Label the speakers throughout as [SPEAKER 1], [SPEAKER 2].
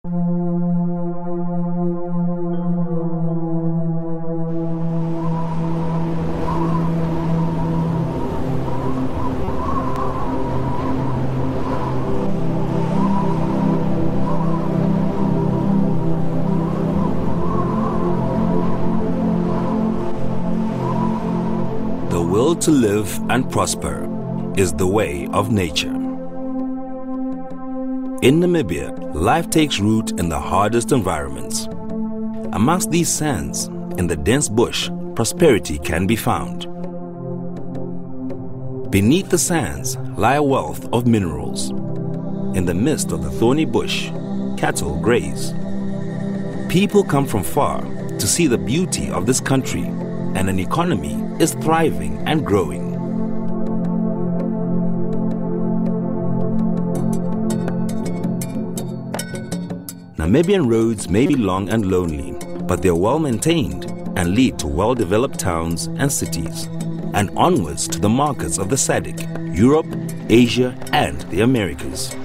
[SPEAKER 1] The will to live and prosper is the way of nature. In Namibia, life takes root in the hardest environments. Amongst these sands, in the dense bush, prosperity can be found. Beneath the sands lie a wealth of minerals. In the midst of the thorny bush, cattle graze. People come from far to see the beauty of this country, and an economy is thriving and growing. Namibian roads may be long and lonely, but they're well maintained and lead to well-developed towns and cities, and onwards to the markets of the SADC, Europe, Asia, and the Americas.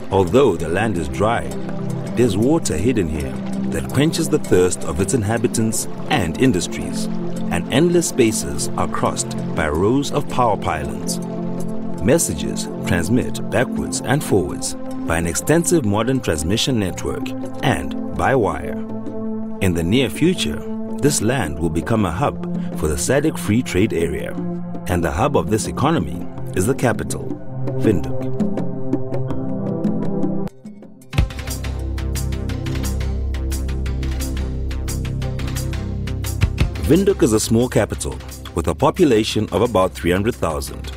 [SPEAKER 1] Although the land is dry, there's water hidden here that quenches the thirst of its inhabitants and industries, and endless spaces are crossed by rows of power pylons. Messages transmit backwards and forwards by an extensive modern transmission network and by wire. In the near future, this land will become a hub for the SADC Free Trade Area, and the hub of this economy is the capital, Windhoek. Windhoek is a small capital with a population of about 300,000.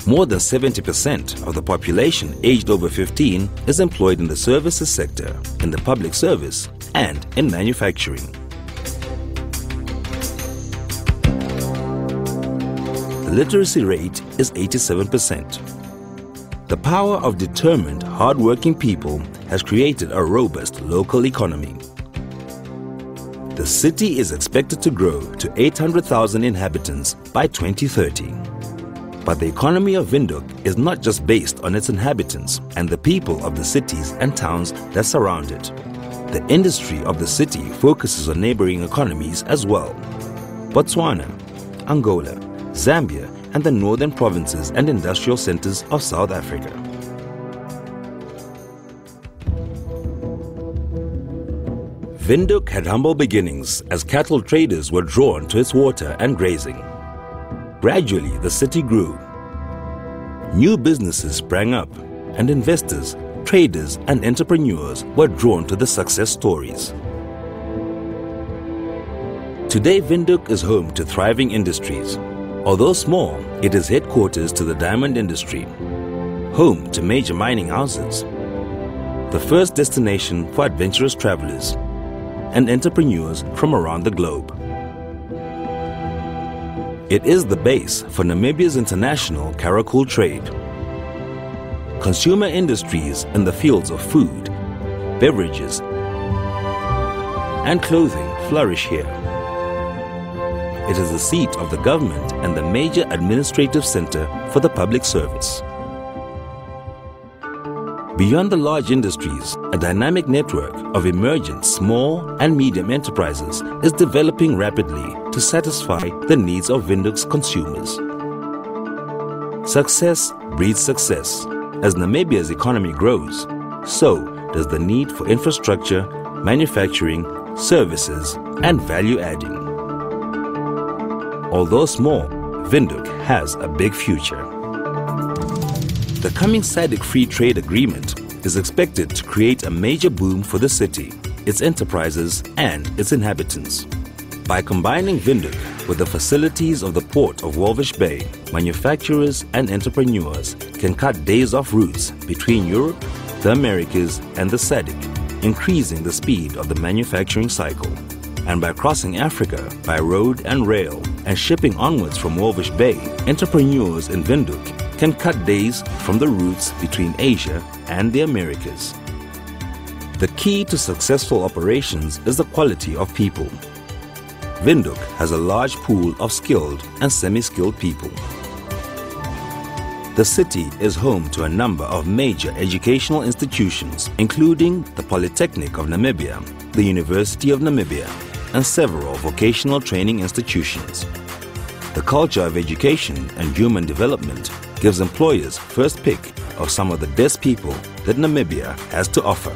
[SPEAKER 1] More than 70% of the population aged over 15 is employed in the services sector, in the public service, and in manufacturing. The literacy rate is 87%. The power of determined, hard-working people has created a robust local economy. The city is expected to grow to 800,000 inhabitants by 2030. But the economy of Windhoek is not just based on its inhabitants and the people of the cities and towns that surround it. The industry of the city focuses on neighboring economies as well. Botswana, Angola, Zambia, and the northern provinces and industrial centers of South Africa. Windhoek had humble beginnings as cattle traders were drawn to its water and grazing. Gradually, the city grew. New businesses sprang up, and investors, traders, and entrepreneurs were drawn to the success stories. Today, Windhoek is home to thriving industries. Although small, it is headquarters to the diamond industry, home to major mining houses, the first destination for adventurous travelers and entrepreneurs from around the globe. It is the base for Namibia's international caracol trade. Consumer industries in the fields of food, beverages, and clothing flourish here. It is the seat of the government and the major administrative center for the public service. Beyond the large industries, a dynamic network of emergent small and medium enterprises is developing rapidly to satisfy the needs of Windhoek's consumers. Success breeds success. As Namibia's economy grows, so does the need for infrastructure, manufacturing, services, and value-adding. Although small, Windhoek has a big future. The coming SADC Free Trade Agreement is expected to create a major boom for the city, its enterprises, and its inhabitants. By combining Windhoek with the facilities of the port of Walvis Bay, manufacturers and entrepreneurs can cut days off routes between Europe, the Americas, and the SADC, increasing the speed of the manufacturing cycle. And by crossing Africa by road and rail and shipping onwards from Walvis Bay, entrepreneurs in Windhoek can cut days from the routes between Asia and the Americas. The key to successful operations is the quality of people. Windhoek has a large pool of skilled and semi-skilled people. The city is home to a number of major educational institutions, including the Polytechnic of Namibia, the University of Namibia, and several vocational training institutions. The culture of education and human development gives employers first pick of some of the best people that Namibia has to offer.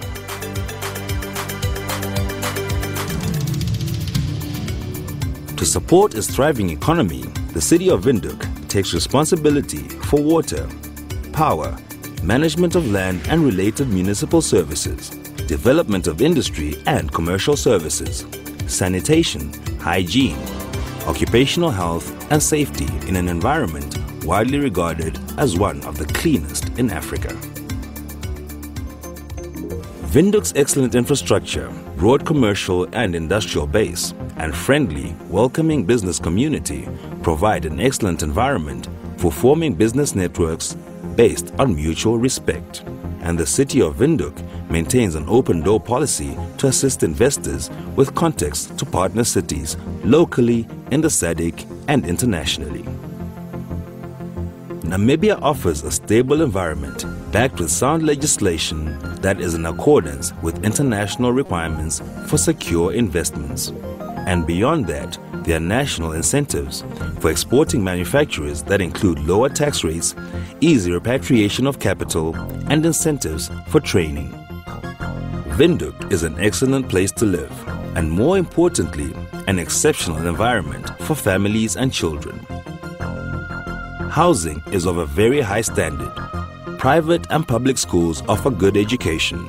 [SPEAKER 1] To support its thriving economy, the city of Windhoek takes responsibility for water, power, management of land and related municipal services, development of industry and commercial services, sanitation, hygiene, occupational health and safety in an environment widely regarded as one of the cleanest in Africa. Windhoek's excellent infrastructure, broad commercial and industrial base, and friendly, welcoming business community provide an excellent environment for forming business networks based on mutual respect. And the city of Windhoek maintains an open-door policy to assist investors with context to partner cities locally, in the SADC, and internationally. Namibia offers a stable environment backed with sound legislation that is in accordance with international requirements for secure investments. And beyond that, there are national incentives for exporting manufacturers that include lower tax rates, easy repatriation of capital, and incentives for training. Windhoek is an excellent place to live, and more importantly, an exceptional environment for families and children. Housing is of a very high standard. Private and public schools offer good education.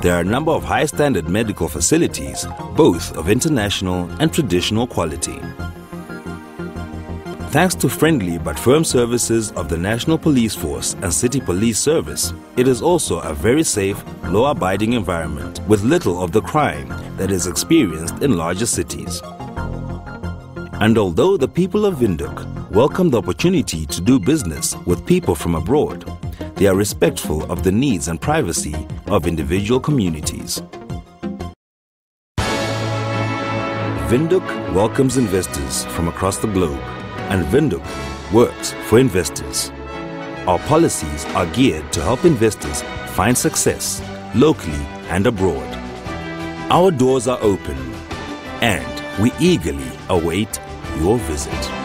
[SPEAKER 1] There are a number of high-standard medical facilities, both of international and traditional quality. Thanks to friendly but firm services of the National Police Force and City Police Service, it is also a very safe, law-abiding environment with little of the crime that is experienced in larger cities. And although the people of Windhoek welcome the opportunity to do business with people from abroad, they are respectful of the needs and privacy of individual communities. Windhoek welcomes investors from across the globe, and Windhoek works for investors. Our policies are geared to help investors find success locally and abroad. Our doors are open, and we eagerly await your visit.